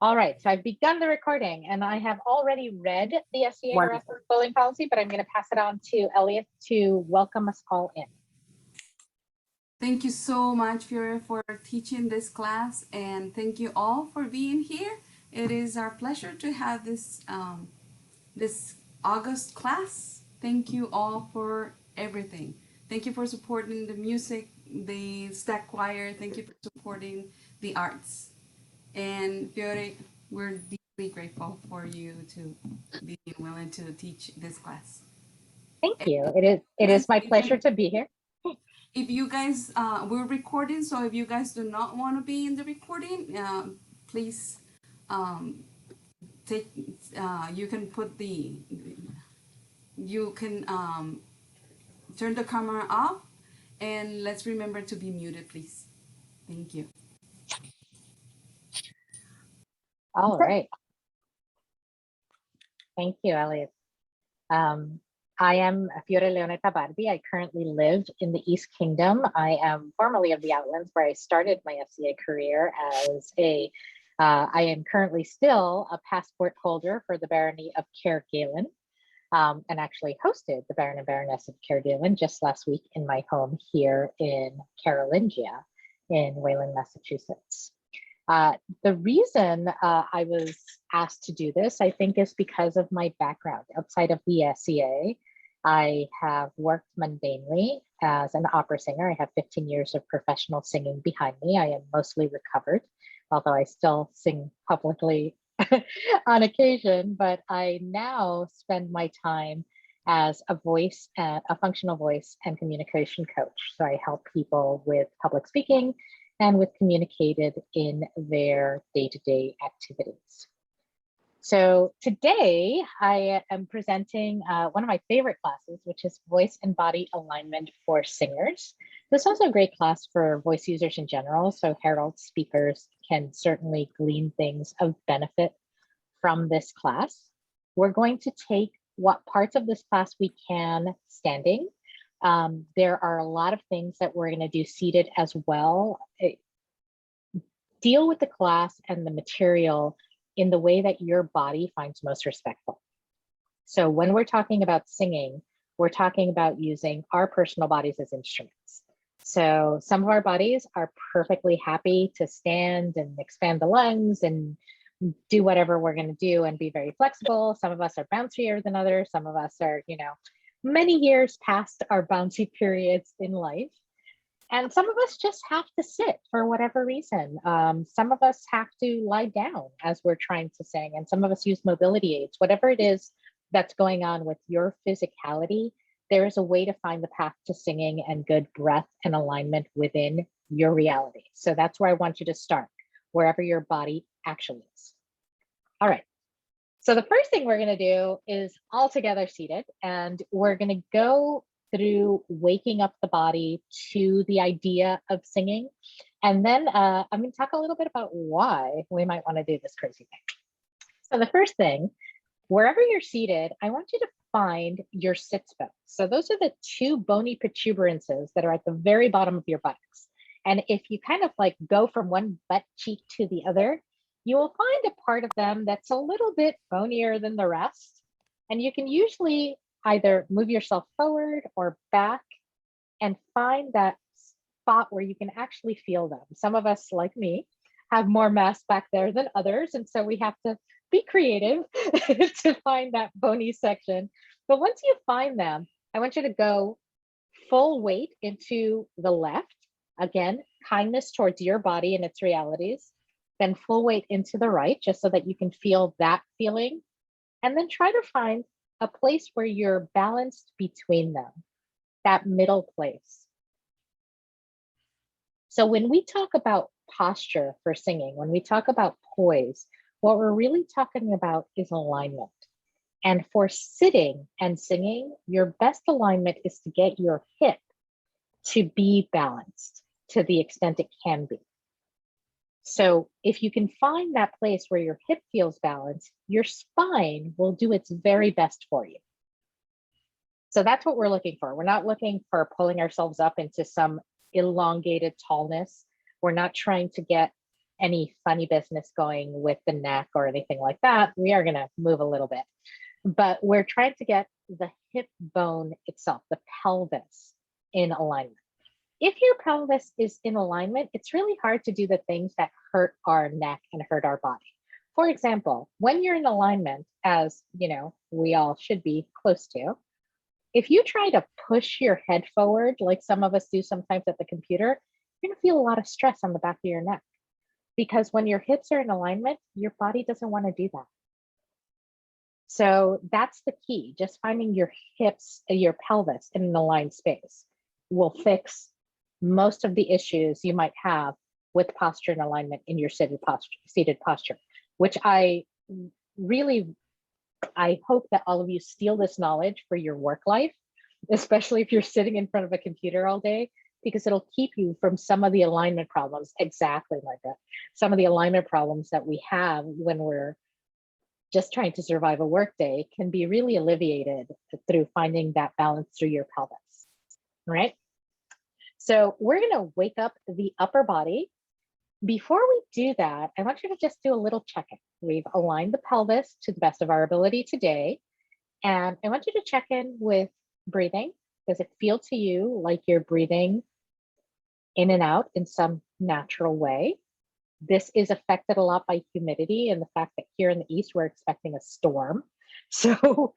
All right, so I've begun the recording and I have already read the SCA harassment bullying policy, but I'm going to pass it on to Elliot to welcome us all in. Thank you so much, Fiore, for teaching this class, and thank you all for being here. It is our pleasure to have this this August class. Thank you all for everything. Thank you for supporting the music, the Stag Choir. Thank you for supporting the arts. And Fiore, we're deeply grateful for you to be willing to teach this class. Thank you. It is my pleasure to be here. If you guys, we're recording, so if you guys do not want to be in the recording, please take, you can put the, you can turn the camera off, and let's remember to be muted, please. Thank you. All right. Thank you, Elliot. I am Fiore Leoneta Barbi. I currently live in the East Kingdom. I am formerly of the Outlands, where I started my FCA career as a, I am currently still a passport holder for the Barony of Cairgalen, and actually hosted the Baron and Baroness of Cairgalen just last week in my home here in Carolingia in Wayland, Massachusetts. The reason I was asked to do this, I think, is because of my background. Outside of the SCA, I have worked mundanely as an opera singer. I have 15 years of professional singing behind me. I am mostly recovered, although I still sing publicly on occasion, but I now spend my time as a voice, a functional voice and communication coach. So I help people with public speaking and with communicated in their day-to-day activities. So today I am presenting one of my favorite classes, which is voice and body alignment for singers. This is also a great class for voice users in general. So herald speakers can certainly glean things of benefit from this class. We're going to take what parts of this class we can standing. There are a lot of things that we're going to do seated as well. Deal with the class and the material in the way that your body finds most respectful. So when we're talking about singing, we're talking about using our personal bodies as instruments. So some of our bodies are perfectly happy to stand and expand the lungs and do whatever we're going to do and be very flexible. Some of us are bouncier than others. Some of us are, many years past our bouncy periods in life. And some of us just have to sit for whatever reason. Some of us have to lie down as we're trying to sing, and some of us use mobility aids. Whatever it is that's going on with your physicality, there is a way to find the path to singing and good breath and alignment within your reality. So that's where I want you to start, wherever your body actually is. All right. So the first thing we're going to do is all together seated, and we're going to go through waking up the body to the idea of singing. And then I'm going to talk a little bit about why we might want to do this crazy thing. So the first thing, wherever you're seated, I want you to find your sits bones. So those are the two bony protuberances that are at the very bottom of your buttocks. And if you kind of like go from one butt cheek to the other, you will find a part of them that's a little bit bonier than the rest. And you can usually either move yourself forward or back and find that spot where you can actually feel them. Some of us, like me, have more mass back there than others. And so we have to be creative to find that bony section. But once you find them, I want you to go full weight into the left. Again, kindness towards your body and its realities. Then full weight into the right, just so that you can feel that feeling. And then try to find a place where you're balanced between them, that middle place. So when we talk about posture for singing, when we talk about poise, what we're really talking about is alignment. And for sitting and singing, your best alignment is to get your hip to be balanced to the extent it can be. So if you can find that place where your hip feels balanced, your spine will do its very best for you. So that's what we're looking for. We're not looking for pulling ourselves up into some elongated tallness. We're not trying to get any funny business going with the neck or anything like that, we are going to move a little bit. But we're trying to get the hip bone itself, the pelvis, in alignment. If your pelvis is in alignment, it's really hard to do the things that hurt our neck and hurt our body. For example, when you're in alignment, as you know, we all should be close to, if you try to push your head forward, like some of us do sometimes at the computer, you're gonna feel a lot of stress on the back of your neck. Because when your hips are in alignment, your body doesn't want to do that. So that's the key. Just finding your hips, your pelvis in an aligned space will fix most of the issues you might have with posture and alignment in your seated posture, which I hope that all of you steal this knowledge for your work life, especially if you're sitting in front of a computer all day, because it'll keep you from some of the alignment problems, exactly like that. Some of the alignment problems that we have when we're just trying to survive a workday can be really alleviated through finding that balance through your pelvis, right? So we're gonna wake up the upper body. Before we do that, I want you to just do a little check-in. We've aligned the pelvis to the best of our ability today. And I want you to check in with breathing. Does it feel to you like you're breathing in and out in some natural way? This is affected a lot by humidity and the fact that here in the East, we're expecting a storm. So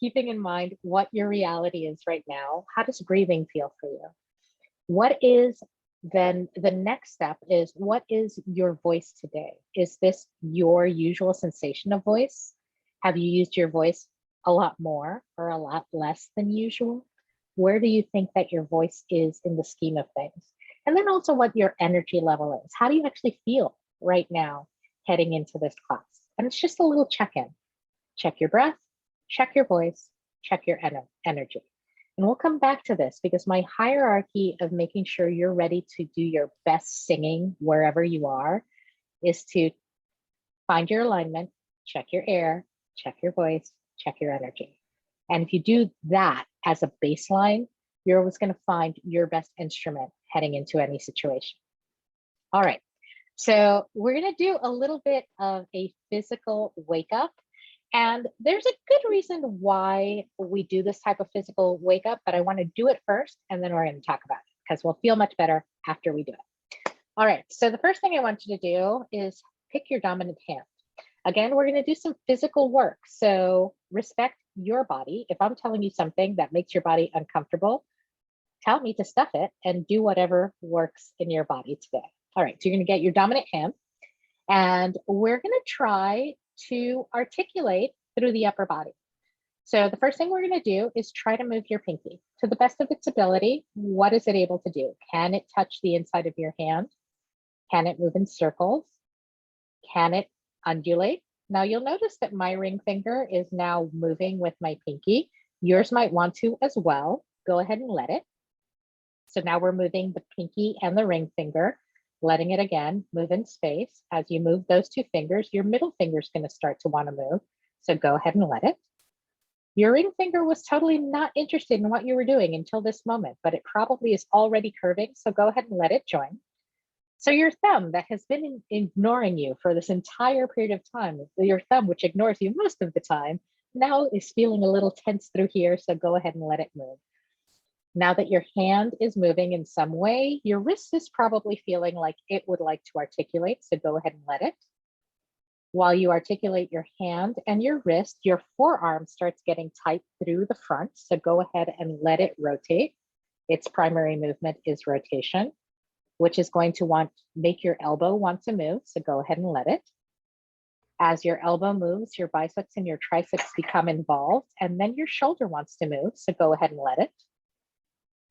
keeping in mind what your reality is right now, how does breathing feel for you? What is then the next step is, what is your voice today? Is this your usual sensation of voice? Have you used your voice a lot more or a lot less than usual? Where do you think that your voice is in the scheme of things? And then also what your energy level is. How do you actually feel right now heading into this class? And it's just a little check-in. Check your breath, check your voice, check your energy. And we'll come back to this because my hierarchy of making sure you're ready to do your best singing wherever you are is to find your alignment, check your air, check your voice, check your energy. And if you do that as a baseline, you're always going to find your best instrument heading into any situation. All right, so we're going to do a little bit of a physical wake up. And there's a good reason why we do this type of physical wake up, but I want to do it first, and then we're going to talk about it because we'll feel much better after we do it. All right, so the first thing I want you to do is pick your dominant hand. Again, we're going to do some physical work. So respect your body. If I'm telling you something that makes your body uncomfortable, tell me to stuff it and do whatever works in your body today. All right, so you're going to get your dominant hand, and we're going to try to articulate through the upper body. So the first thing we're going to do is try to move your pinky to the best of its ability. What is it able to do? Can it touch the inside of your hand? Can it move in circles? Can it undulate? Now you'll notice that my ring finger is now moving with my pinky. Yours might want to as well. Go ahead and let it. So now we're moving the pinky and the ring finger, letting it again move in space. As you move those two fingers, your middle finger is going to start to want to move. So go ahead and let it. Your ring finger was totally not interested in what you were doing until this moment, but it probably is already curving. So go ahead and let it join. So your thumb that has been ignoring you for this entire period of time, your thumb, which ignores you most of the time, now is feeling a little tense through here. So go ahead and let it move. Now that your hand is moving in some way, your wrist is probably feeling like it would like to articulate. So go ahead and let it. While you articulate your hand and your wrist, your forearm starts getting tight through the front. So go ahead and let it rotate. Its primary movement is rotation, which is going to make your elbow want to move. So go ahead and let it. As your elbow moves, your biceps and your triceps become involved, and then your shoulder wants to move. So go ahead and let it.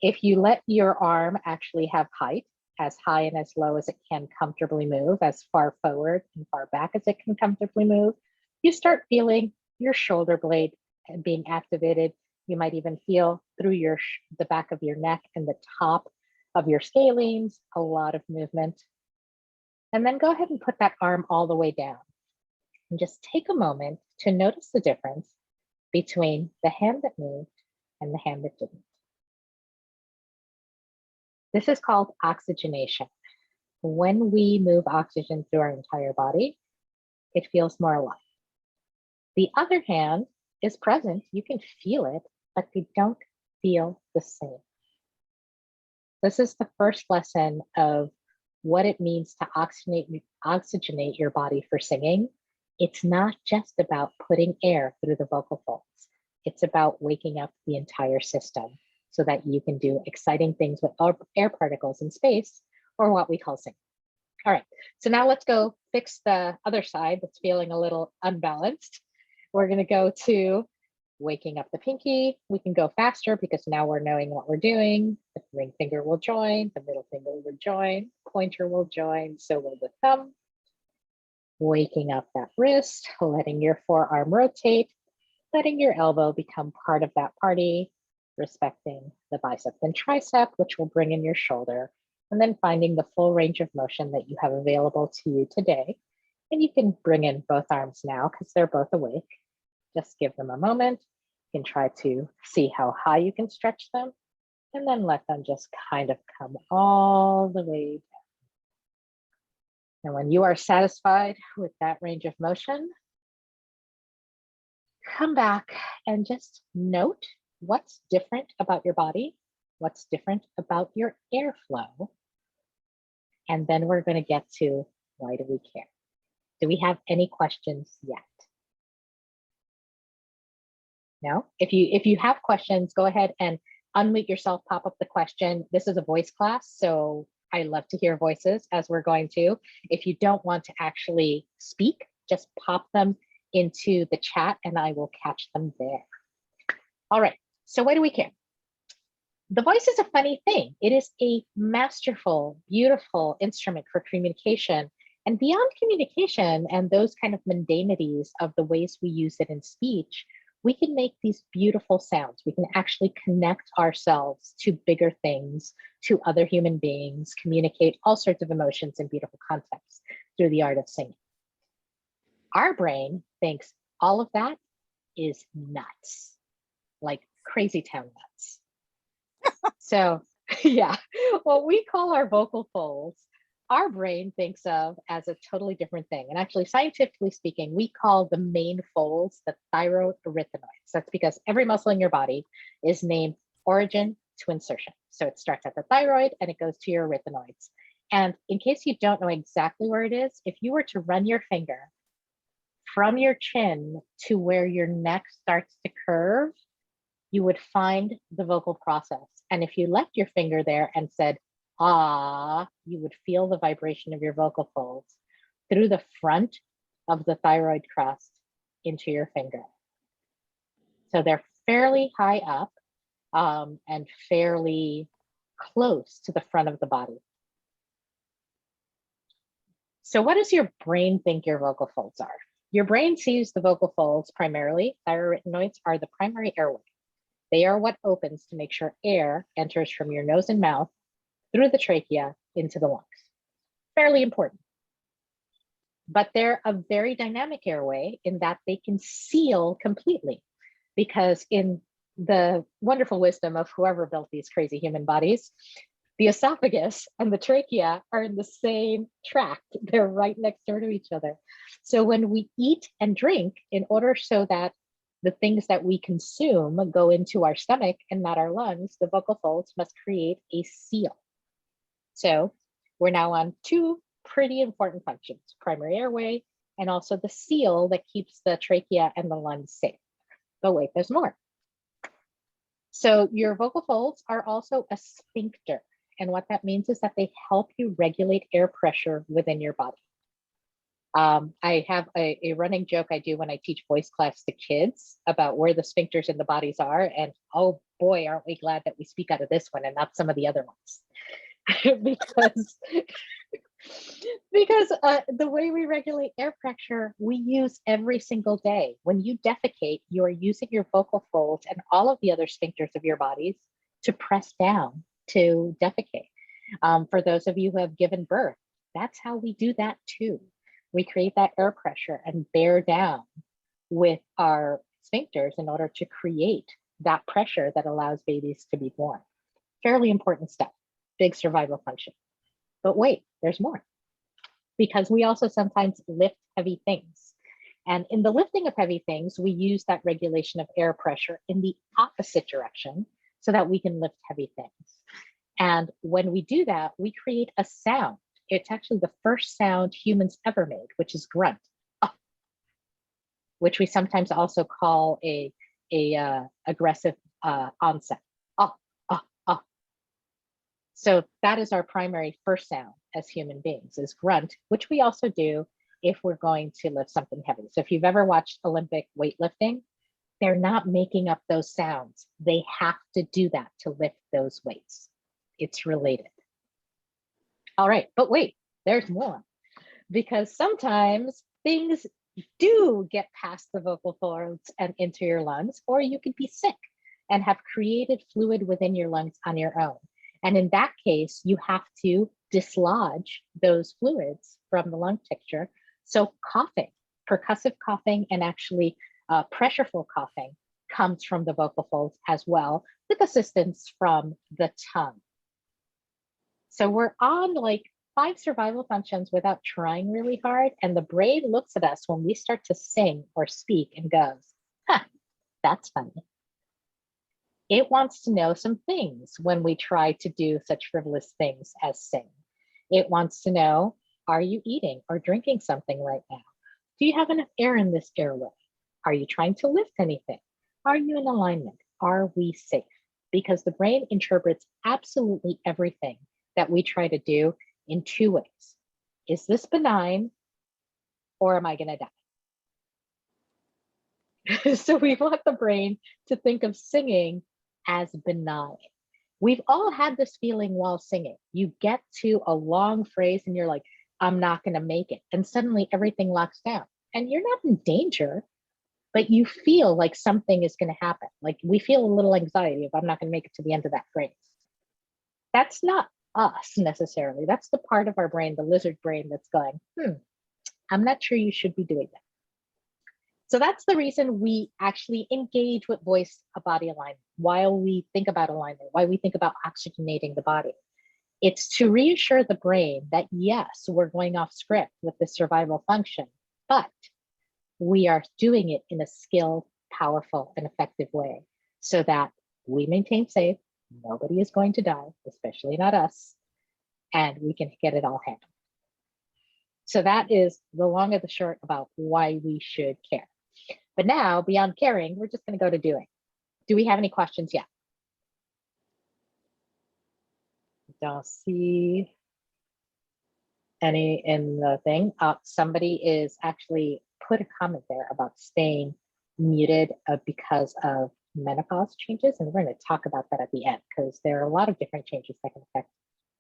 If you let your arm actually have height, as high and as low as it can comfortably move, as far forward and far back as it can comfortably move, you start feeling your shoulder blade being activated. You might even feel through the back of your neck and the top of your scalenes, a lot of movement. And then go ahead and put that arm all the way down. And just take a moment to notice the difference between the hand that moved and the hand that didn't. This is called oxygenation. when we move oxygen through our entire body, it feels more alive. The other hand is present. You can feel it, but they don't feel the same. This is the first lesson of what it means to oxygenate your body for singing. It's not just about putting air through the vocal folds. It's about waking up the entire system so that you can do exciting things with air particles in space, or what we call singing. All right, so now let's go fix the other side that's feeling a little unbalanced. We're gonna go to waking up the pinky. We can go faster because now we're knowing what we're doing. The ring finger will join, the middle finger will join, pointer will join, so will the thumb. Waking up that wrist, letting your forearm rotate, letting your elbow become part of that party, respecting the bicep and tricep, which will bring in your shoulder, and then finding the full range of motion that you have available to you today. And you can bring in both arms now because they're both awake. Just give them a moment. You can try to see how high you can stretch them, and then let them just kind of come all the way down. And when you are satisfied with that range of motion, come back and just note what's different about your body, what's different about your airflow. And then we're going to get to why do we care? Do we have any questions yet? No? If you have questions, go ahead and unmute yourself, pop up the question. This is a voice class, so I love to hear voices as we're going to. If you don't want to actually speak, just pop them into the chat and I will catch them there. All right, so why do we care? The voice is a funny thing. It is a masterful, beautiful instrument for communication. And beyond communication and those kind of mundanities of the ways we use it in speech, we can make these beautiful sounds. We can actually connect ourselves to bigger things, to other human beings, communicate all sorts of emotions in beautiful contexts through the art of singing. Our brain thinks all of that is nuts, like crazy town nuts. So yeah, what we call our vocal folds, our brain thinks of as a totally different thing. And actually, scientifically speaking, we call the main folds the thyroid erythenoids. That's because every muscle in your body is named origin to insertion. So it starts at the thyroid and it goes to your erythenoids. And in case you don't know exactly where it is, if you were to run your finger from your chin to where your neck starts to curve, you would find the vocal process. And if you left your finger there and said, ah, you would feel the vibration of your vocal folds through the front of the thyroid crust into your finger. So they're fairly high up and fairly close to the front of the body. So what does your brain think your vocal folds are? Your brain sees the vocal folds primarily. Thyroid are the primary airway. They are what opens to make sure air enters from your nose and mouth through the trachea into the lungs. Fairly important. But they're a very dynamic airway in that they can seal completely, because in the wonderful wisdom of whoever built these crazy human bodies, the esophagus and the trachea are in the same tract. They're right next door to each other. So when we eat and drink, in order so that the things that we consume go into our stomach and not our lungs, the vocal folds must create a seal. So we're now on two pretty important functions: primary airway and also the seal that keeps the trachea and the lungs safe. But wait, there's more. So your vocal folds are also a sphincter. And what that means is that they help you regulate air pressure within your body. I have a running joke I do when I teach voice class to kids about where the sphincters in the bodies are. And oh boy, aren't we glad that we speak out of this one and not some of the other ones. because the way we regulate air pressure, we use every single day. When you defecate, you are using your vocal folds and all of the other sphincters of your bodies to press down to defecate. For those of you who have given birth, that's how we do that too. We create that air pressure and bear down with our sphincters in order to create that pressure that allows babies to be born. Fairly important stuff, big survival function. But wait, there's more. Because we also sometimes lift heavy things. And in the lifting of heavy things, we use that regulation of air pressure in the opposite direction so that we can lift heavy things. And when we do that, we create a sound. It's actually the first sound humans ever made, which is grunt, which we sometimes also call a aggressive onset. So that is our primary first sound as human beings, is grunt, which we also do if we're going to lift something heavy. So if you've ever watched Olympic weightlifting, they're not making up those sounds. They have to do that to lift those weights. It's related. All right, but wait, there's more. Because sometimes things do get past the vocal folds and into your lungs, or you could be sick and have created fluid within your lungs on your own. And in that case, you have to dislodge those fluids from the lung texture. So coughing, percussive coughing, and actually pressureful coughing comes from the vocal folds as well, with assistance from the tongue. So we're on like 5 survival functions without trying really hard. And the brain looks at us when we start to sing or speak and goes, huh, that's funny. It wants to know some things when we try to do such frivolous things as sing. It wants to know, are you eating or drinking something right now? Do you have enough air in this airway? Are you trying to lift anything? Are you in alignment? Are we safe? Because the brain interprets absolutely everything that we try to do in 2 ways. Is this benign, or am I going to die? So we want the brain to think of singing as benign. We've all had this feeling while singing. You get to a long phrase and you're like, I'm not going to make it. And suddenly everything locks down and you're not in danger, but you feel like something is going to happen. Like we feel a little anxiety if I'm not going to make it to the end of that phrase. That's not us necessarily. That's the part of our brain, the lizard brain, that's going, I'm not sure you should be doing that. So that's the reason we actually engage with voice body alignment while we think about alignment, why we think about oxygenating the body. It's to reassure the brain that yes, we're going off script with the survival function, but we are doing it in a skilled, powerful, and effective way so that we maintain safe, nobody is going to die, especially not us, and we can get it all handled. So that is the long and the short about why we should care. But now, beyond caring, we're just going to go to doing. Do we have any questions yet? Don't see any in the thing. Somebody is actually put a comment there about staying muted because of menopause changes. And we're going to talk about that at the end because there are a lot of different changes that can affect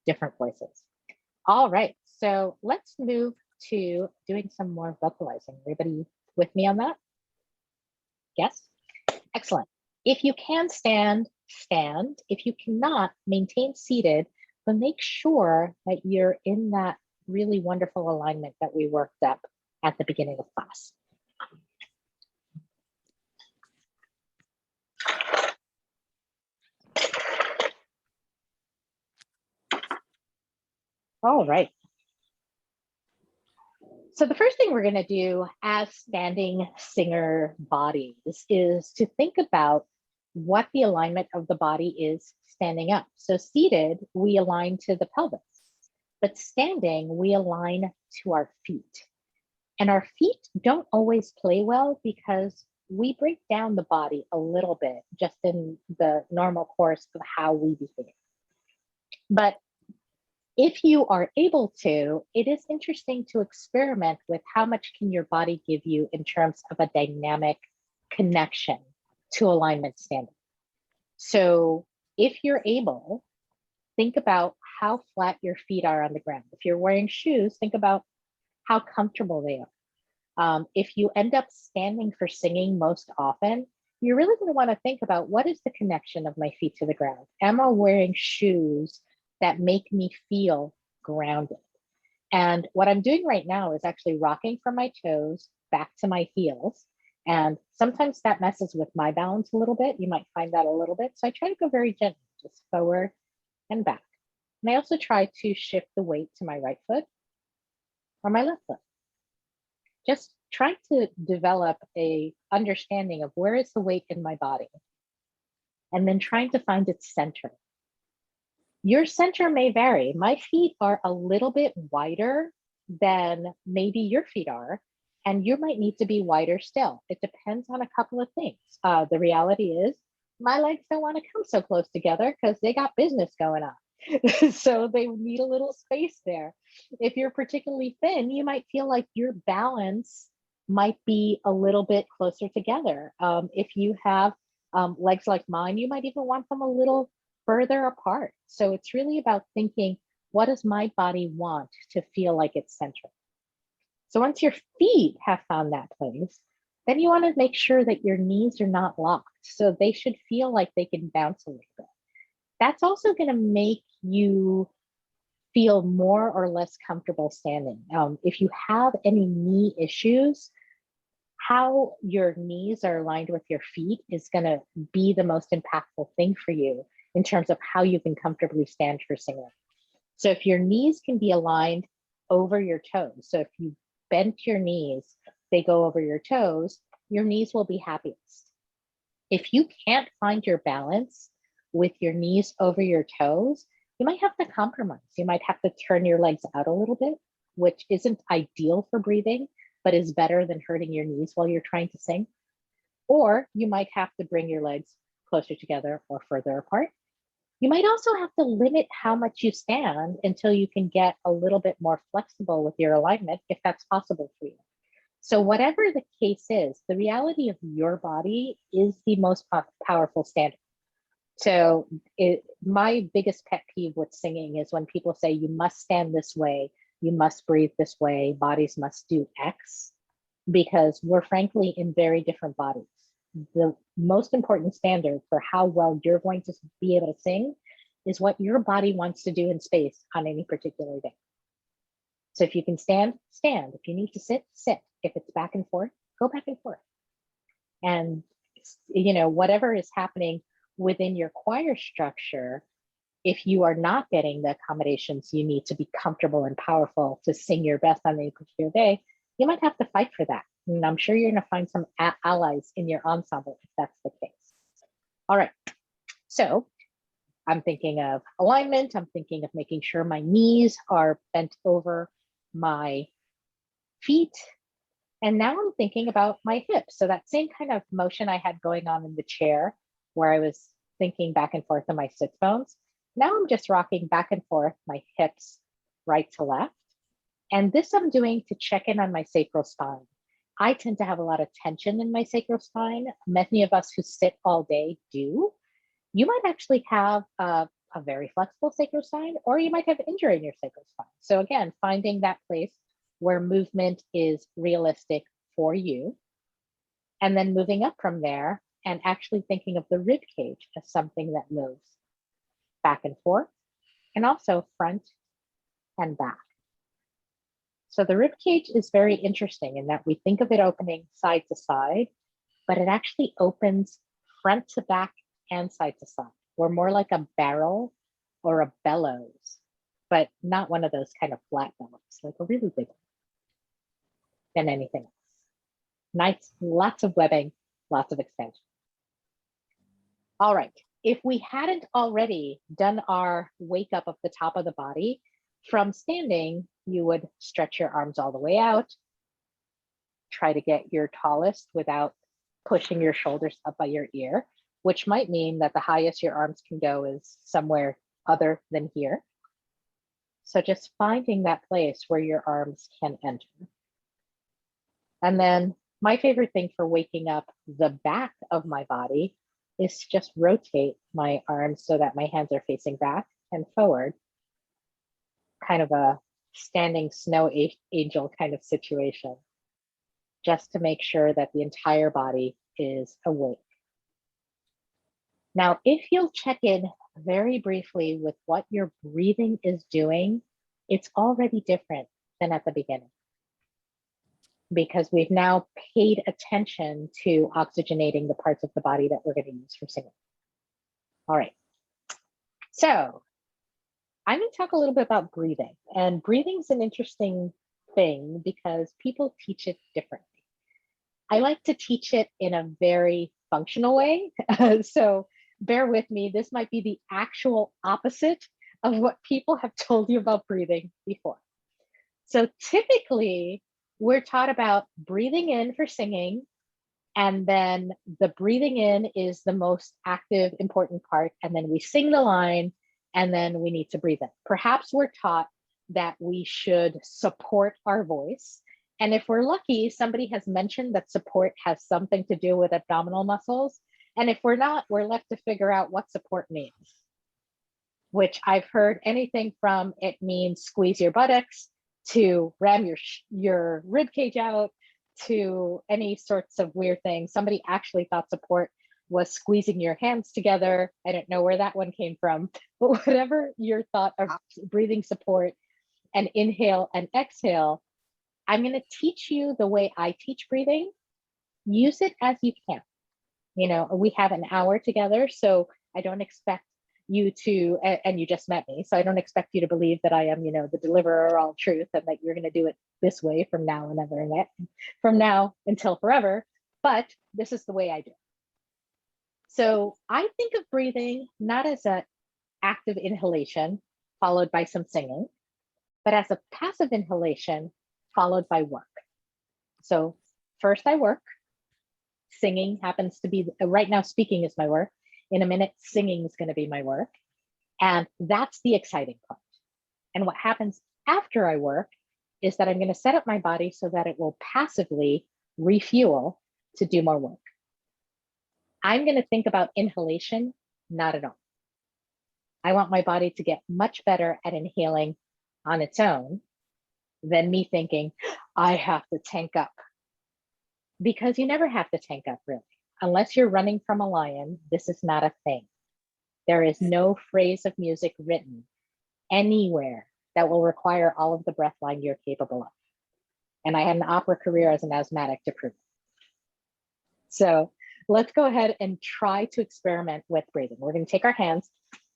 different voices. All right, so let's move to doing some more vocalizing. Everybody with me on that? Yes? Excellent. If you can stand, stand. If you cannot, maintain seated, but make sure that you're in that really wonderful alignment that we worked up at the beginning of class. All right. So the first thing we're going to do as standing singer bodies is to think about what the alignment of the body is standing up. So seated, we align to the pelvis, but standing, we align to our feet. And our feet don't always play well because we break down the body a little bit just in the normal course of how we behave. But if you are able to, it is interesting to experiment with how much can your body give you in terms of a dynamic connection to alignment standing. So if you're able, think about how flat your feet are on the ground. If you're wearing shoes, think about how comfortable they are. If you end up standing for singing most often, you're really going to want to think about what is the connection of my feet to the ground? Am I wearing shoes that make me feel grounded? And what I'm doing right now is actually rocking from my toes back to my heels. And sometimes that messes with my balance a little bit. You might find that a little bit. So I try to go very gently, just forward and back, And I also try to shift the weight to my right foot or my left foot. Just try to develop a understanding of where is the weight in my body, and then trying to find its center. Your center may vary. My feet are a little bit wider than maybe your feet are, and you might need to be wider still. It depends on a couple of things. The reality is my legs don't want to come so close together because they got business going on. So they need a little space there. If you're particularly thin, you might feel like your balance might be a little bit closer together. If you have legs like mine, you might even want them a little further apart. So it's really about thinking, what does my body want to feel like it's centered? So once your feet have found that place, then you want to make sure that your knees are not locked. So they should feel like they can bounce a little bit. That's also going to make you feel more or less comfortable standing. If you have any knee issues, how your knees are aligned with your feet is going to be the most impactful thing for you in terms of how you can comfortably stand for singing. So if your knees can be aligned over your toes, so if you bent your knees, they go over your toes, your knees will be happiest. If you can't find your balance with your knees over your toes, you might have to compromise. You might have to turn your legs out a little bit, which isn't ideal for breathing, but is better than hurting your knees while you're trying to sing. Or you might have to bring your legs closer together or further apart. You might also have to limit how much you stand until you can get a little bit more flexible with your alignment, if that's possible for you. So whatever the case is, the reality of your body is the most powerful standard. So my biggest pet peeve with singing is when people say you must stand this way, you must breathe this way, bodies must do X, because we're frankly in very different bodies. The most important standard for how well you're going to be able to sing is what your body wants to do in space on any particular day. So if you can stand, stand. If you need to sit, sit. If it's back and forth, go back and forth. And whatever is happening within your choir structure, if you are not getting the accommodations you need to be comfortable and powerful to sing your best on any particular day, you might have to fight for that. And I'm sure you're going to find some allies in your ensemble if that's the case. All right. So I'm thinking of alignment. I'm thinking of making sure my knees are bent over my feet. And now I'm thinking about my hips. So that same kind of motion I had going on in the chair where I was thinking back and forth on my sit bones. Now I'm just rocking back and forth my hips right to left. And this I'm doing to check in on my sacral spine. I tend to have a lot of tension in my sacral spine. Many of us who sit all day do. You might actually have a very flexible sacral spine, or you might have injury in your sacral spine. So again, finding that place where movement is realistic for you, and then moving up from there and actually thinking of the rib cage as something that moves back and forth, and also front and back. So the rib cage is very interesting in that we think of it opening side to side, but it actually opens front to back and side to side. We're more like a barrel or a bellows, but not one of those kind of flat bellows, like a really big one than anything else. Nice, lots of webbing, lots of extension. All right, if we hadn't already done our wake up of the top of the body, from standing, you would stretch your arms all the way out, try to get your tallest without pushing your shoulders up by your ear, which might mean that the highest your arms can go is somewhere other than here. So just finding that place where your arms can enter. And then my favorite thing for waking up the back of my body is to just rotate my arms so that my hands are facing back and forward, kind of a standing snow angel kind of situation, just to make sure that the entire body is awake. Now, if you'll check in very briefly with what your breathing is doing, it's already different than at the beginning, because we've now paid attention to oxygenating the parts of the body that we're going to use for singing. All right. So I'm going to talk a little bit about breathing. And breathing is an interesting thing because people teach it differently. I like to teach it in a very functional way. So bear with me. This might be the actual opposite of what people have told you about breathing before. So typically, we're taught about breathing in for singing, and then the breathing in is the most active, important part. And then we sing the line, and then we need to breathe in. Perhaps we're taught that we should support our voice. And if we're lucky, somebody has mentioned that support has something to do with abdominal muscles. And if we're not, we're left to figure out what support means, which I've heard anything from it means squeeze your buttocks to ram your rib cage out to any sorts of weird things. Somebody actually thought support was squeezing your hands together. I don't know where that one came from, but whatever your thought of breathing support and inhale and exhale, I'm going to teach you the way I teach breathing. Use it as you can. You know, we have an hour together, so I don't expect you to, and you just met me, so I don't expect you to believe that I am, you know, the deliverer of all truth and that you're going to do it this way from now and ever and from now until forever. But this is the way I do it. So I think of breathing not as an active inhalation followed by some singing, but as a passive inhalation followed by work. So first I work. Singing happens to be, right now speaking is my work. In a minute, singing is going to be my work. And that's the exciting part. And what happens after I work is that I'm going to set up my body so that it will passively refuel to do more work. I'm going to think about inhalation, not at all. I want my body to get much better at inhaling on its own than me thinking, I have to tank up. Because you never have to tank up, really. Unless you're running from a lion, this is not a thing. There is no phrase of music written anywhere that will require all of the breath line you're capable of. And I had an opera career as an asthmatic to prove it. So let's go ahead and try to experiment with breathing. We're going to take our hands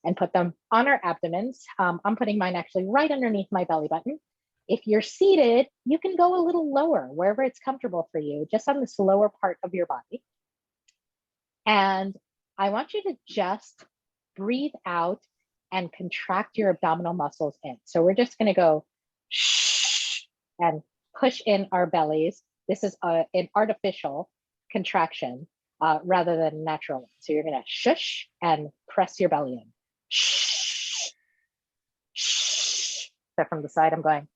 and put them on our abdomens. I'm putting mine actually right underneath my belly button. If you're seated, you can go a little lower, wherever it's comfortable for you, just on this lower part of your body. And I want you to just breathe out and contract your abdominal muscles in. So we're just going to go shh and push in our bellies. This is an artificial contraction rather than natural. So you're going to shush and press your belly in. Shh, shh. So from the side, I'm going.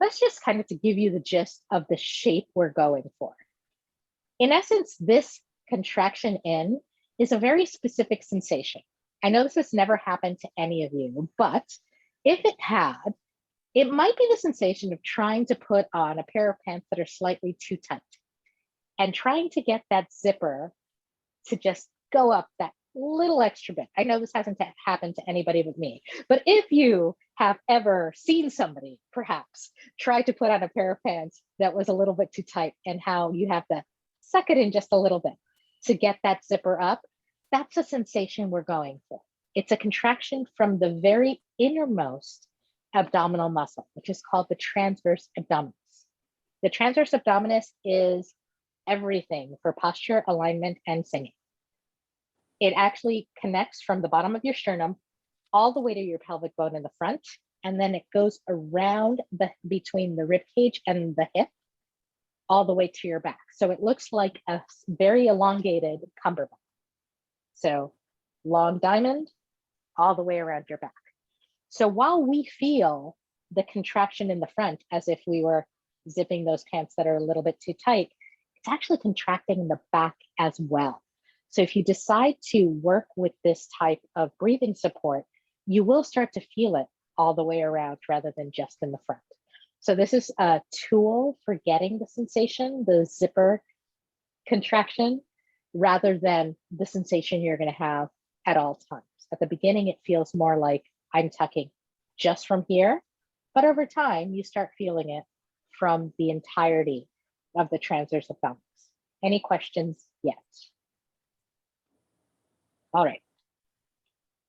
That's just kind of to give you the gist of the shape we're going for. In essence, this contraction in is a very specific sensation. I know this has never happened to any of you, but if it had, it might be the sensation of trying to put on a pair of pants that are slightly too tight and trying to get that zipper to just go up that little extra bit. I know this hasn't happened to anybody but me, but if you have ever seen somebody perhaps try to put on a pair of pants that was a little bit too tight and how you have to suck it in just a little bit to get that zipper up, that's a sensation we're going for. It's a contraction from the very innermost abdominal muscle, which is called the transverse abdominis. The transverse abdominis is everything for posture, alignment, and singing. It actually connects from the bottom of your sternum all the way to your pelvic bone in the front, and then it goes around between the rib cage and the hip, all the way to your back. So it looks like a very elongated cummerbund. So long diamond all the way around your back. So while we feel the contraction in the front as if we were zipping those pants that are a little bit too tight, it's actually contracting in the back as well. So if you decide to work with this type of breathing support, you will start to feel it all the way around rather than just in the front. So this is a tool for getting the sensation, the zipper contraction, rather than the sensation you're going to have at all times. At the beginning, it feels more like I'm tucking just from here, but over time, you start feeling it from the entirety of the transverse abdominis. Any questions yet? All right.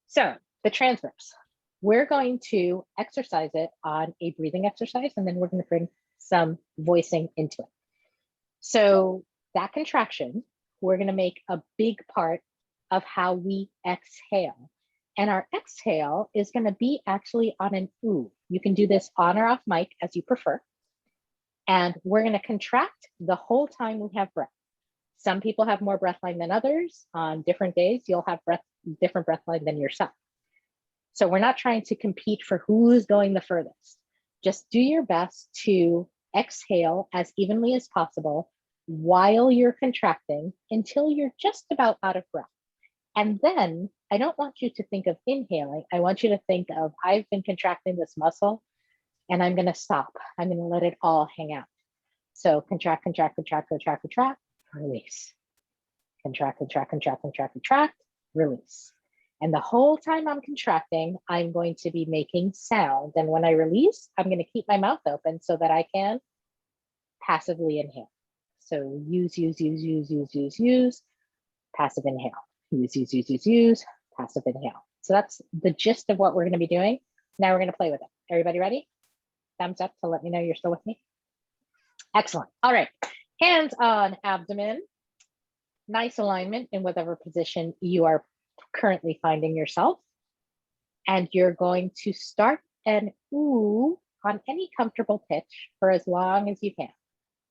So the transverse, we're going to exercise it on a breathing exercise, and then we're going to bring some voicing into it. So that contraction, we're going to make a big part of how we exhale. And our exhale is going to be actually on an ooh. You can do this on or off mic as you prefer. And we're going to contract the whole time we have breath. Some people have more breath line than others. On different days, you'll have different breath line than yourself. So we're not trying to compete for who's going the furthest. Just do your best to exhale as evenly as possible while you're contracting until you're just about out of breath. And then I don't want you to think of inhaling. I want you to think of, I've been contracting this muscle and I'm going to stop. I'm going to let it all hang out. So contract, contract, contract, contract, contract, release. Contract, contract, contract, contract, contract, release. And the whole time I'm contracting, I'm going to be making sound. And when I release, I'm going to keep my mouth open so that I can passively inhale. So use, use, use, use, use, use, use, passive inhale. Use, use, use, use, use, passive inhale. So that's the gist of what we're going to be doing. Now we're going to play with it. Everybody ready? Thumbs up to let me know you're still with me. Excellent. All right. Hands on abdomen. Nice alignment in whatever position you are currently finding yourself. And you're going to start an ooh on any comfortable pitch for as long as you can.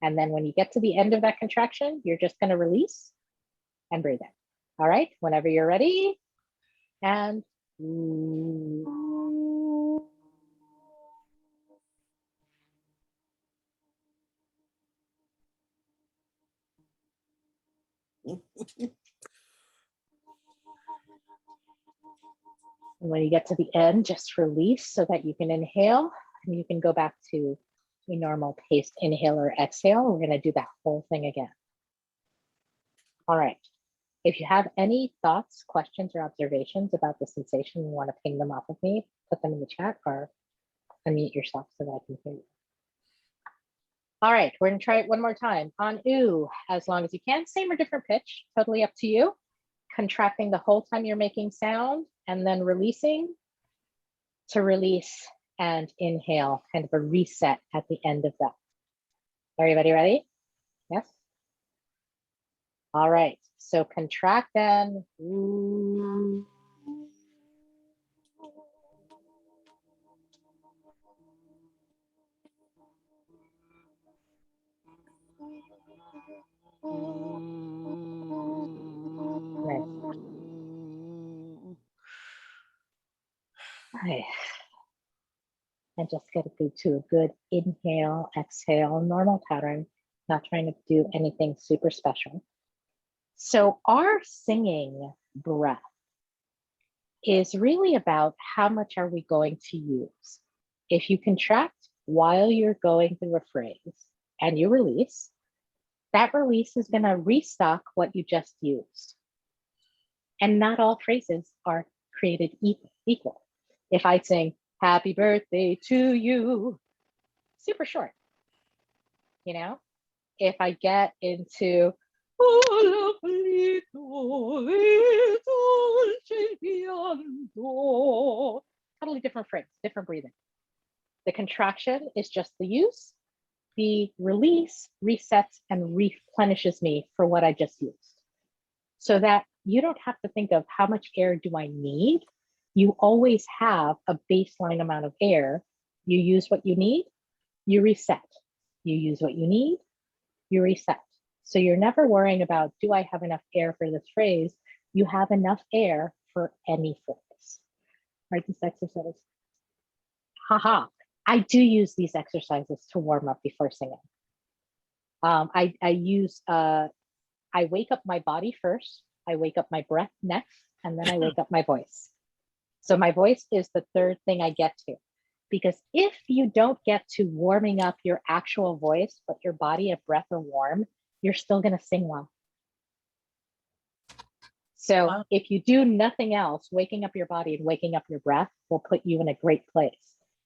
And then when you get to the end of that contraction, you're just going to release and breathe in. All right, whenever you're ready. And ooh. And when you get to the end, just release so that you can inhale, and you can go back to a normal paced inhale or exhale. We're going to do that whole thing again. All right. If you have any thoughts, questions, or observations about the sensation, you want to ping them off of me, put them in the chat or unmute yourself so that I can hear you. All right, we're going to try it one more time on ooh, as long as you can. Same or different pitch, totally up to you. Contracting the whole time you're making sound and then releasing to release and inhale, kind of a reset at the end of that. Everybody ready? Yes? All right, so contract and ooh. Nice. Nice. And just get to a good inhale, exhale, normal pattern, not trying to do anything super special. So our singing breath is really about how much are we going to use. If you contract while you're going through a phrase and you release, that release is going to restock what you just used. And not all phrases are created equal. If I sing, happy birthday to you, super short. You know, if I get into totally different phrase, different breathing. The contraction is just the use. The release resets and replenishes me for what I just used. So that you don't have to think of how much air do I need. You always have a baseline amount of air. You use what you need, you reset. You use what you need, you reset. So you're never worrying about, do I have enough air for this phrase? You have enough air for any phrase. Right, this exercise. Haha, I do use these exercises to warm up before singing. I wake up my body first, I wake up my breath next, and then I wake up my voice. So my voice is the third thing I get to. Because if you don't get to warming up your actual voice, but your body and breath are warm, you're still going to sing well. So if you do nothing else, waking up your body and waking up your breath will put you in a great place.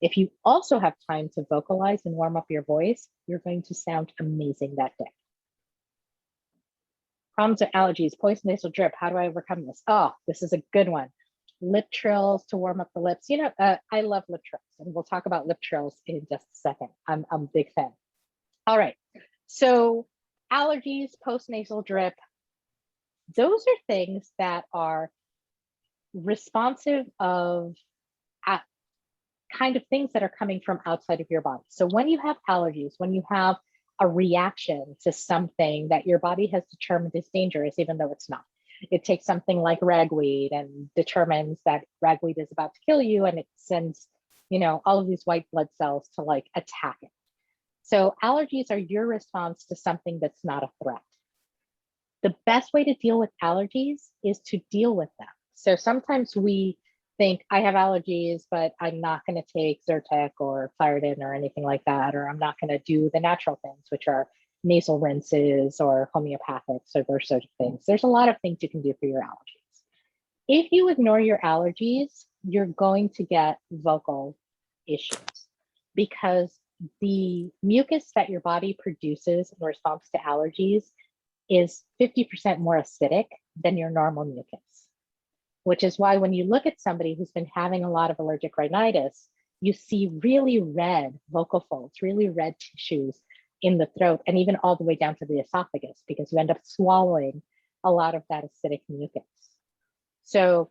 If you also have time to vocalize and warm up your voice, you're going to sound amazing that day. Problems with allergies, poison nasal drip. How do I overcome this? Oh, this is a good one. Lip trills to warm up the lips. I love lip trills, and we'll talk about lip trills in just a second. I'm a big fan. All right. So allergies, post nasal drip, those are things that are responsive of kind of things that are coming from outside of your body. So when you have allergies, when you have a reaction to something that your body has determined is dangerous, even though it's not. It takes something like ragweed and determines that ragweed is about to kill you, and it sends, all of these white blood cells to like attack it. So allergies are your response to something that's not a threat. The best way to deal with allergies is to deal with them. So sometimes we think I have allergies, but I'm not going to take Zyrtec or Claritin or anything like that, or I'm not going to do the natural things, which are nasal rinses or homeopathics or those sort of things. There's a lot of things you can do for your allergies. If you ignore your allergies, you're going to get vocal issues because the mucus that your body produces in response to allergies is 50% more acidic than your normal mucus, which is why when you look at somebody who's been having a lot of allergic rhinitis, you see really red vocal folds, really red tissues in the throat, and even all the way down to the esophagus, because you end up swallowing a lot of that acidic mucus. So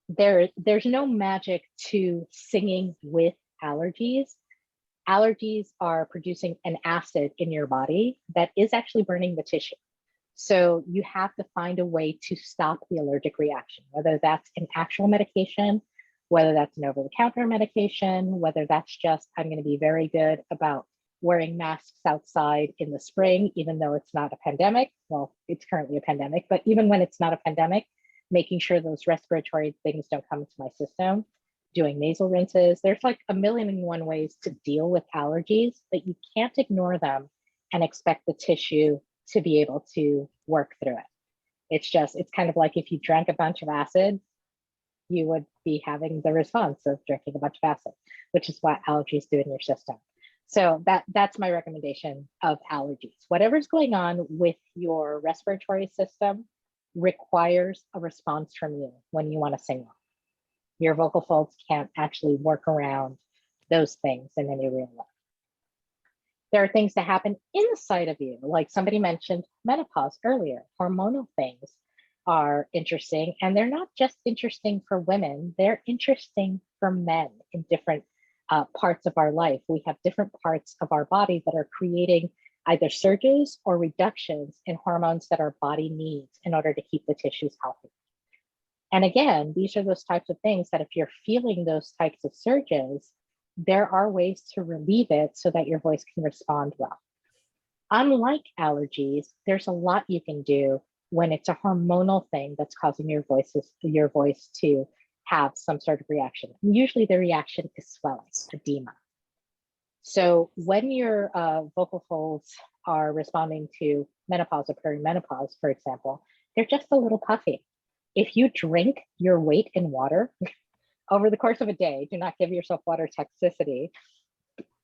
there's no magic to singing with allergies. Allergies are producing an acid in your body that is actually burning the tissue. So you have to find a way to stop the allergic reaction, whether that's an actual medication, whether that's an over-the-counter medication, whether that's just, I'm going to be very good about wearing masks outside in the spring, even though it's not a pandemic. Well, it's currently a pandemic, but even when it's not a pandemic, making sure those respiratory things don't come into my system, doing nasal rinses. There's like a million and one ways to deal with allergies, but you can't ignore them and expect the tissue to be able to work through it. It's kind of like if you drank a bunch of acid, you would be having the response of drinking a bunch of acid, which is what allergies do in your system. So that's my recommendation of allergies. Whatever's going on with your respiratory system requires a response from you when you want to sing well. Your vocal folds can't actually work around those things in any real way. There are things that happen inside of you, like somebody mentioned menopause earlier. Hormonal things are interesting, and they're not just interesting for women, they're interesting for men in different parts of our life. We have different parts of our body that are creating either surges or reductions in hormones that our body needs in order to keep the tissues healthy. And again, these are those types of things that if you're feeling those types of surges, there are ways to relieve it so that your voice can respond well. Unlike allergies, there's a lot you can do when it's a hormonal thing that's causing your voice to have some sort of reaction. And usually the reaction is swelling, edema. So when your vocal folds are responding to menopause or perimenopause, for example, they're just a little puffy. If you drink your weight in water over the course of a day, do not give yourself water toxicity,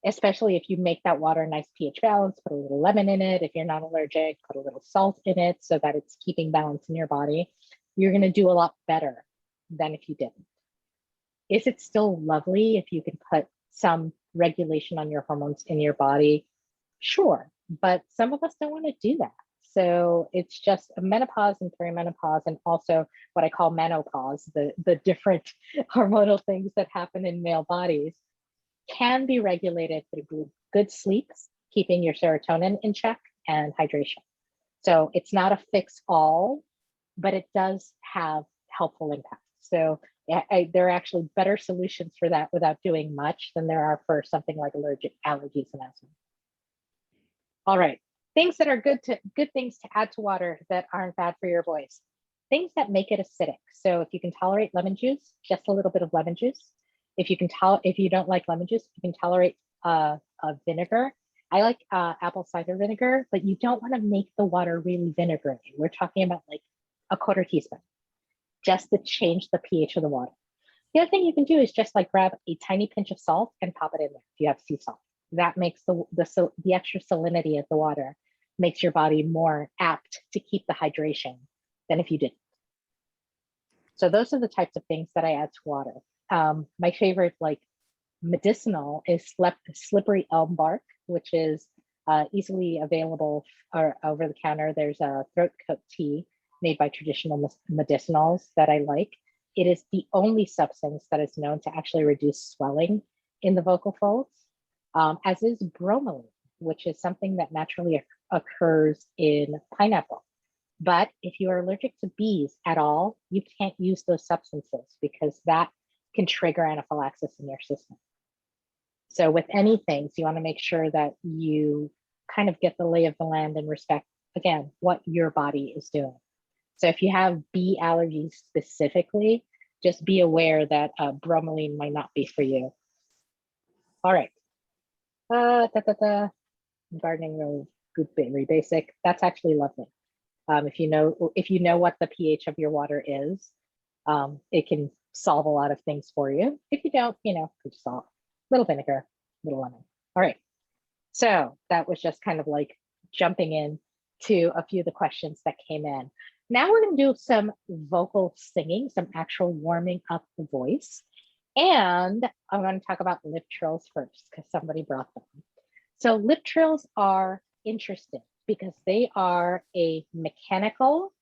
especially if you make that water a nice pH balance, put a little lemon in it. If you're not allergic, put a little salt in it so that it's keeping balance in your body. You're going to do a lot better than if you didn't. Is it still lovely if you can put some regulation on your hormones in your body? Sure, but some of us don't want to do that. So it's just a menopause and perimenopause, and also what I call menopause, the different hormonal things that happen in male bodies can be regulated through good sleep, keeping your serotonin in check, and hydration. So it's not a fix all, but it does have helpful impacts. So there are actually better solutions for that without doing much than there are for something like allergies and asthma. All right, things that are good things to add to water that aren't bad for your voice. Things that make it acidic. So if you can tolerate lemon juice, just a little bit of lemon juice. If you don't like lemon juice, you can tolerate a vinegar. I like apple cider vinegar, but you don't want to make the water really vinegary. We're talking about like a quarter teaspoon, just to change the pH of the water. The other thing you can do is just like grab a tiny pinch of salt and pop it in there if you have sea salt. That makes the extra salinity of the water makes your body more apt to keep the hydration than if you didn't. So those are the types of things that I add to water. My favorite, like medicinal, is slippery elm bark, which is easily available or over the counter. There's a throat coat tea made by traditional medicinals that I like. It is the only substance that is known to actually reduce swelling in the vocal folds, as is bromelain, which is something that naturally occurs in pineapple. But if you are allergic to bees at all, you can't use those substances because that can trigger anaphylaxis in your system. So with anything, so you want to make sure that you kind of get the lay of the land and respect, again, what your body is doing. So if you have bee allergies specifically, just be aware that bromelain might not be for you. All right. Gardening really good, very basic. That's actually lovely. If you know what the pH of your water is, it can solve a lot of things for you. If you don't, put salt, little vinegar, little lemon. All right. So that was just kind of like jumping in to a few of the questions that came in. Now we're going to do some vocal singing, some actual warming up the voice. And I'm going to talk about lip trills first because somebody brought them. So lip trills are interesting because they are a mechanical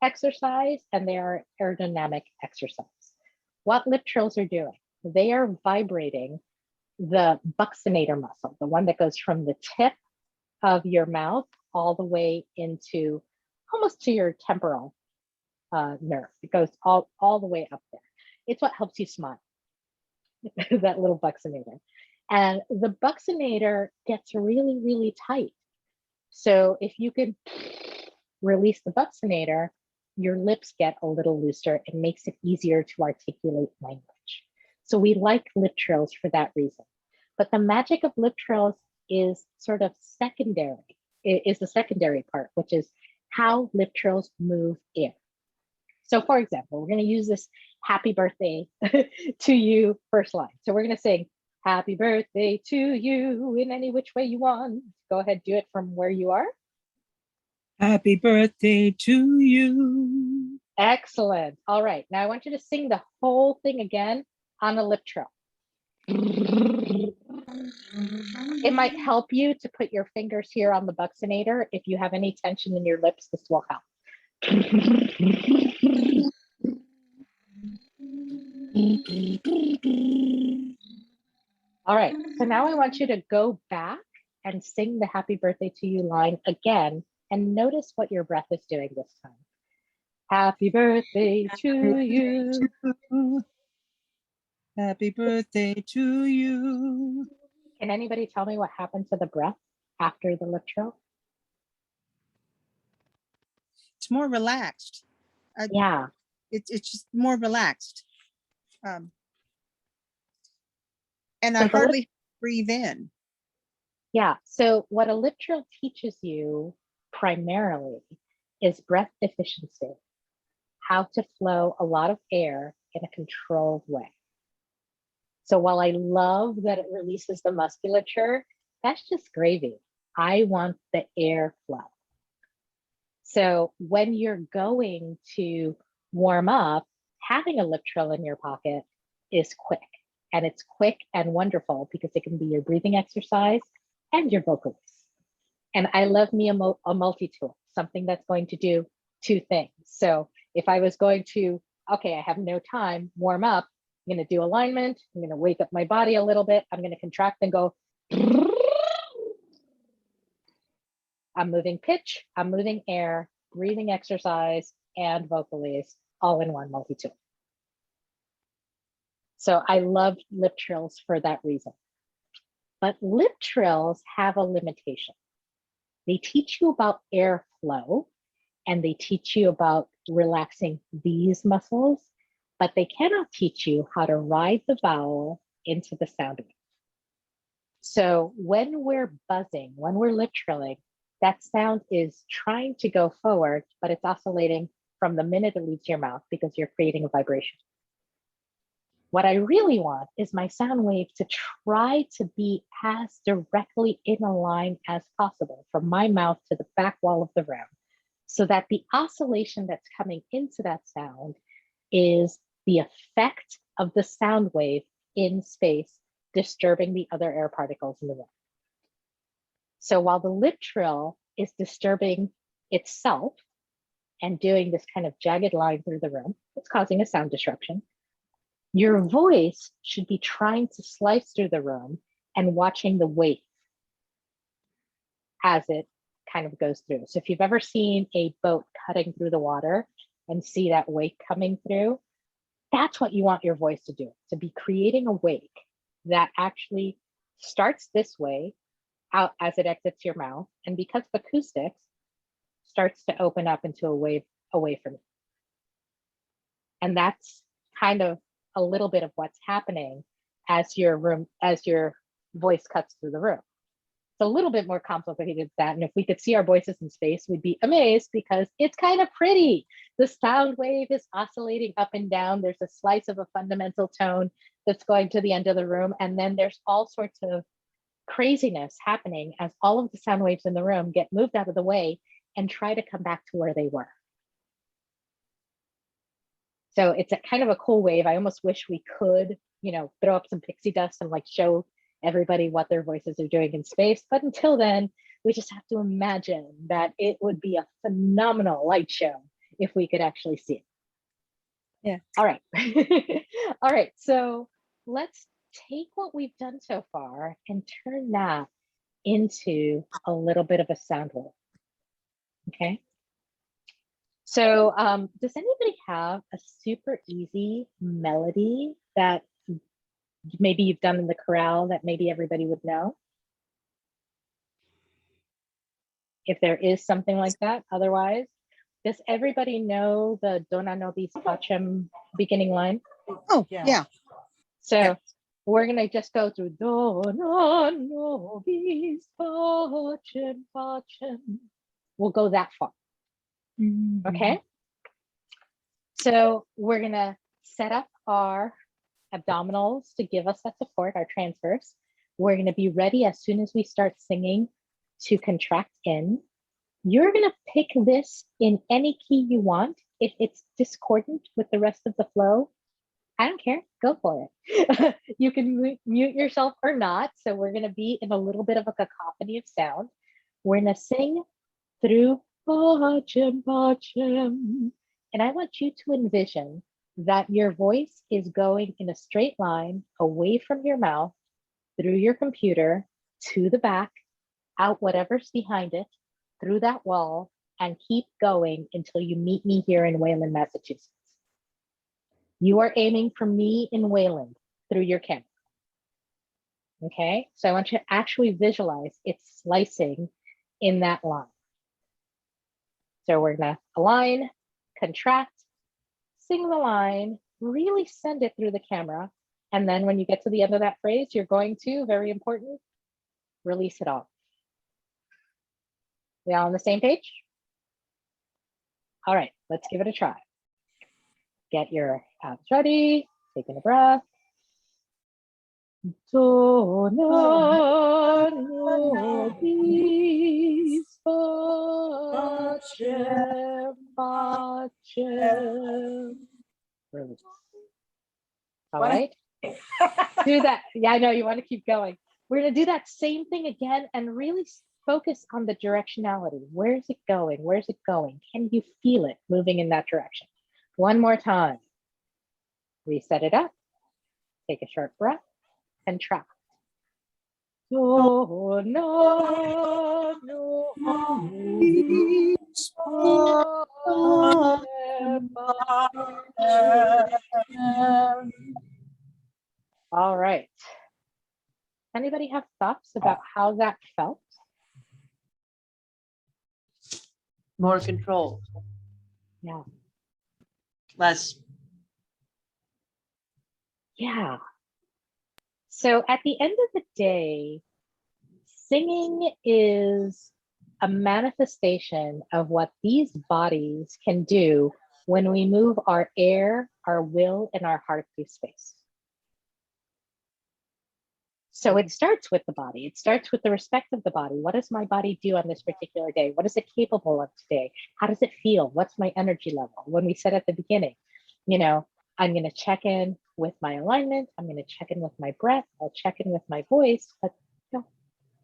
exercise and they are aerodynamic exercise. What lip trills are doing, they are vibrating the buccinator muscle, the one that goes from the tip of your mouth all the way into almost to your temporal nerve. It goes all the way up there. It's what helps you smile, that little buccinator. And the buccinator gets really, really tight. So if you can release the buccinator, your lips get a little looser. It makes it easier to articulate language. So we like lip trills for that reason. But the magic of lip trills is sort of secondary. It is the secondary part, which is how lip trills move air. So for example, we're going to use this happy birthday to you first line. So we're going to sing happy birthday to you in any which way you want. Go ahead, do it from where you are. Happy birthday to you. Excellent. All right. Now I want you to sing the whole thing again on a lip trill. It might help you to put your fingers here on the buccinator. If you have any tension in your lips, this will help. All right, so now I want you to go back and sing the happy birthday to you line again and notice what your breath is doing this time. Happy birthday to you. Happy birthday to you. Can anybody tell me what happened to the breath after the lip trill? It's more relaxed. Yeah. It's just more relaxed. And So I hardly breathe in. Yeah. So what a lip trill teaches you primarily is breath efficiency, how to flow a lot of air in a controlled way. So while I love that it releases the musculature, that's just gravy. I want the air flow. So when you're going to warm up, having a lip trill in your pocket is quick. And it's quick and wonderful because it can be your breathing exercise and your vocals. And I love me a multi-tool, something that's going to do two things. So if I was going to, okay, I have no time, warm up, I'm going to do alignment, I'm going to wake up my body a little bit, I'm going to contract and go. I'm moving pitch, I'm moving air, breathing exercise, and vocalies all in one multi-tool. So I love lip trills for that reason. But lip trills have a limitation. They teach you about airflow and they teach you about relaxing these muscles, but they cannot teach you how to ride the vowel into the sound wave. So when we're buzzing, when we're lip trilling, that sound is trying to go forward, but it's oscillating from the minute it leaves your mouth because you're creating a vibration. What I really want is my sound wave to try to be as directly in a line as possible from my mouth to the back wall of the room, so that the oscillation that's coming into that sound is the effect of the sound wave in space disturbing the other air particles in the room. So while the lip trill is disturbing itself and doing this kind of jagged line through the room, it's causing a sound disruption. Your voice should be trying to slice through the room and watching the wave as it kind of goes through. So if you've ever seen a boat cutting through the water and see that wake coming through, that's what you want your voice to do, to be creating a wake that actually starts this way out as it exits your mouth. And because of acoustics, starts to open up into a wave away from you. And that's kind of a little bit of what's happening as your voice cuts through the room. It's a little bit more complicated than that. And if we could see our voices in space, we'd be amazed because it's kind of pretty. The sound wave is oscillating up and down. There's a slice of a fundamental tone that's going to the end of the room. And then there's all sorts of craziness happening as all of the sound waves in the room get moved out of the way and try to come back to where they were. So it's a kind of a cool wave. I almost wish we could, throw up some pixie dust and like show everybody what their voices are doing in space. But until then, we just have to imagine that it would be a phenomenal light show if we could actually see it. Yeah. All right. All right. So let's take what we've done so far and turn that into a little bit of a sound wave. Okay. So does anybody have a super easy melody that maybe you've done in the chorale that maybe everybody would know? If there is something like that, otherwise, does everybody know the Dona Nobis Pacem beginning line? Oh, yeah. So we're gonna just go through Dona Nobis Pacem Pacem. We'll go that far. Okay. So we're gonna set up our abdominals to give us that support, our transverse. We're gonna be ready as soon as we start singing to contract in. You're gonna pick this in any key you want. If it's discordant with the rest of the flow, I don't care, go for it. You can mute yourself or not. So we're gonna be in a little bit of a cacophony of sound. We're gonna sing through Pacem, Pacem. And I want you to envision that your voice is going in a straight line away from your mouth, through your computer, to the back, out whatever's behind it, through that wall, and keep going until you meet me here in Wayland, Massachusetts. You are aiming for me in Wayland through your camera. Okay, so I want you to actually visualize it's slicing in that line. So we're gonna align, contract, sing the line, really send it through the camera. And then when you get to the end of that phrase, you're going to, very important, release it all. We all on the same page? All right, let's give it a try. Get your abs ready, taking a breath. Dona nobis pacem, pacem. Release. All right. Do that. Yeah, I know you want to keep going. We're going to do that same thing again and really focus on the directionality. Where's it going? Where's it going? Can you feel it moving in that direction? One more time. Reset it up. Take a short breath. Contract. Dona nobis pacem, pacem. All right. Anybody have thoughts about how that felt? More control, Yeah. less. Yeah. So at the end of the day, singing is a manifestation of what these bodies can do when we move our air, our will, and our heart through space. So it starts with the body. It starts with the respect of the body. What does my body do on this particular day? What is it capable of today? How does it feel? What's my energy level? When we said at the beginning, I'm going to check in with my alignment. I'm going to check in with my breath. I'll check in with my voice. But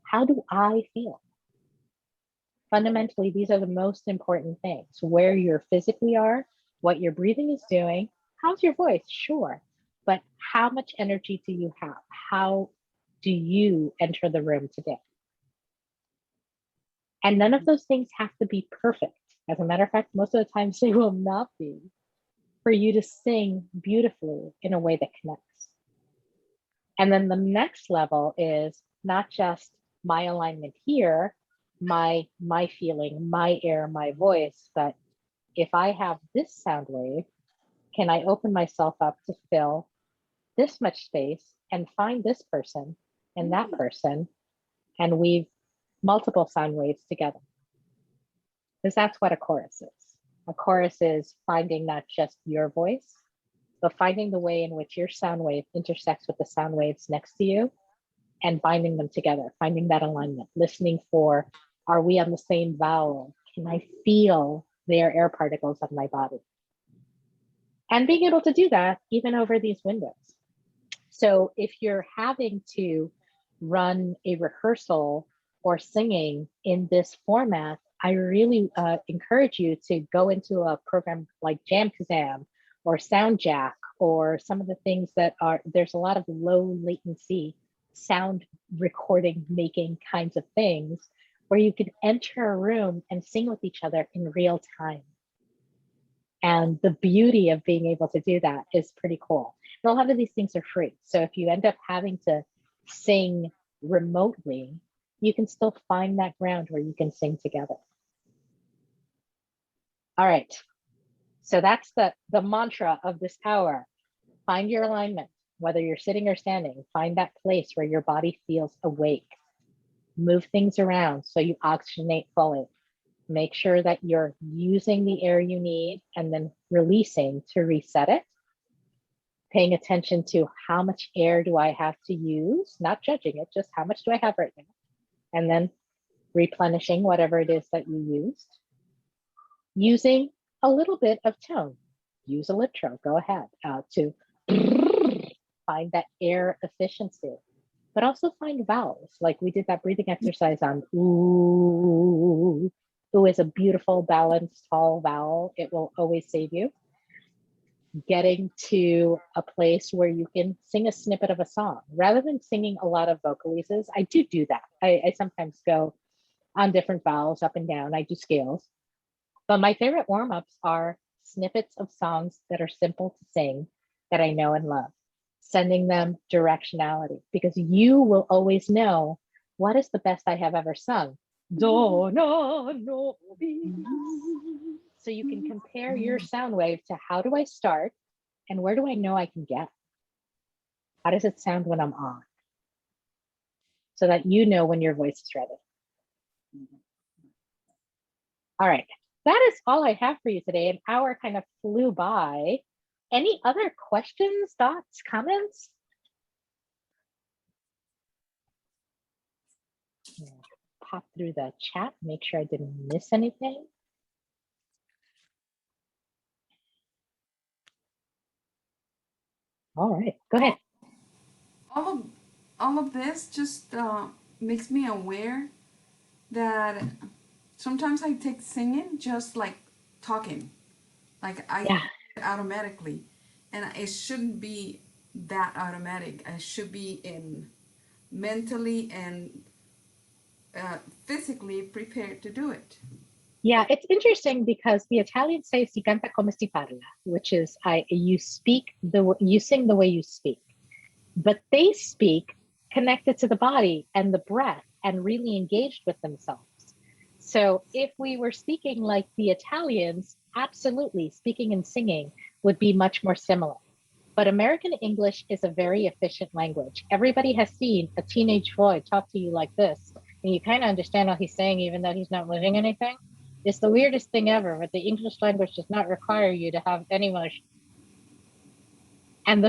how do I feel? Fundamentally, these are the most important things: where you physically are, what your breathing is doing. How's your voice? Sure. But how much energy do you have? How do you enter the room today? And none of those things have to be perfect. As a matter of fact, most of the times they will not be, for you to sing beautifully in a way that connects. And then the next level is not just my alignment here, my feeling, my air, my voice, but if I have this sound wave, can I open myself up to fill this much space and find this person and that person and weave multiple sound waves together? Because that's what a chorus is. A chorus is finding not just your voice, but finding the way in which your sound wave intersects with the sound waves next to you and binding them together, finding that alignment, listening for, are we on the same vowel? Can I feel their air particles on my body? And being able to do that even over these windows. So if you're having to run a rehearsal or singing in this format, I really encourage you to go into a program like Jam Kazam or Sound Jack, or some of the things that are, there's a lot of low latency sound recording making kinds of things where you can enter a room and sing with each other in real time. And the beauty of being able to do that is pretty cool. And a lot of these things are free. So if you end up having to sing remotely, you can still find that ground where you can sing together. All right. So that's the mantra of this hour. Find your alignment, whether you're sitting or standing. Find that place where your body feels awake. Move things around so you oxygenate fully. Make sure that you're using the air you need and then releasing to reset it. Paying attention to how much air do I have to use, not judging it, just how much do I have right now? And then replenishing whatever it is that you used. Using a little bit of tone. Use a lip trill, go ahead, to find that air efficiency, but also find vowels. Like we did that breathing exercise on ooh. Ooh is a beautiful, balanced, tall vowel. It will always save you. Getting to a place where you can sing a snippet of a song rather than singing a lot of vocalises. I do that. I sometimes go on different vowels up and down. I do scales. But my favorite warm-ups are snippets of songs that are simple to sing that I know and love, sending them directionality, because you will always know what is the best I have ever sung. Donna nobis. So you can compare your sound wave to how do I start and where do I know I can get? How does it sound when I'm on? So that you know when your voice is ready. All right. That is all I have for you today. An hour kind of flew by. Any other questions, thoughts, comments? Pop through the chat, make sure I didn't miss anything. All right, go ahead. All of this just makes me aware that sometimes I take singing just like talking, like I Yeah. automatically, and it shouldn't be that automatic. I should be in mentally and physically prepared to do it. Yeah, it's interesting because the Italians say si canta come si parla, which is you sing the way you speak, but they speak connected to the body and the breath and really engaged with themselves. So if we were speaking like the Italians, absolutely, speaking and singing would be much more similar. But American English is a very efficient language. Everybody has seen a teenage boy talk to you like this, and you kind of understand what he's saying, even though he's not living anything. It's the weirdest thing ever, but the English language does not require you to have any emotion. And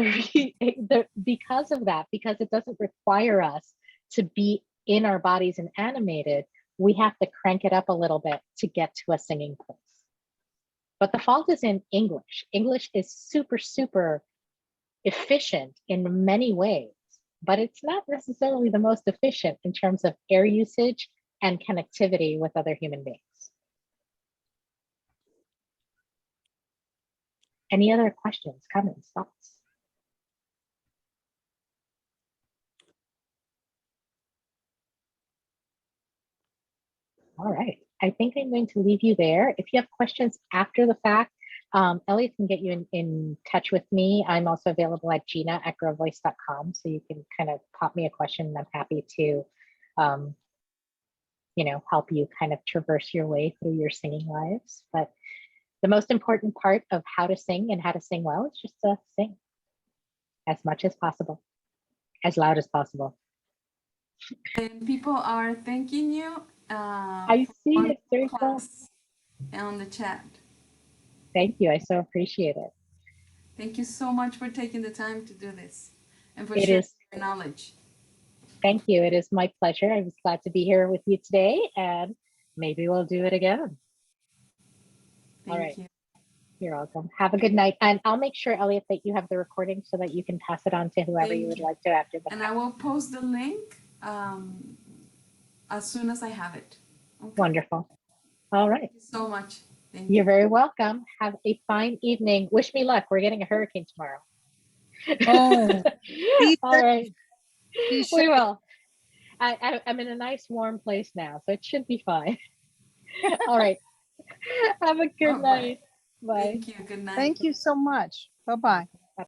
because of that, because it doesn't require us to be in our bodies and animated, we have to crank it up a little bit to get to a singing place. But the fault is in English. English is super, super efficient in many ways, but it's not necessarily the most efficient in terms of air usage and connectivity with other human beings. Any other questions, comments, thoughts? All right, I think I'm going to leave you there. If you have questions after the fact, Elliot can get you in touch with me. I'm also available at gina@growvoice.com, so you can kind of pop me a question and I'm happy to, help you kind of traverse your way through your singing lives. But the most important part of how to sing and how to sing well is just to sing as much as possible, as loud as possible. And people are thanking you. I see it, very cool. On the chat. Thank you, I so appreciate it. Thank you so much for taking the time to do this and for It sharing is. your knowledge. Thank you. It is my pleasure. I was glad to be here with you today, and maybe we'll do it again. All right. Thank you. You're welcome. Have a good night. And I'll make sure, Elliot, that you have the recording so that you can pass it on to whoever you would like to after the And fact. I will post the link as soon as I have it. Okay. Wonderful. All right. Thank you so much. Thank You're you. very welcome. Have a fine evening. Wish me luck. We're getting a hurricane tomorrow. Oh, be All safe, right. be We safe. will. I'm in a nice warm place now, so it should be fine. All right. Have a good All right. night. Bye. Thank you. Good night. Thank you so much. Bye-bye.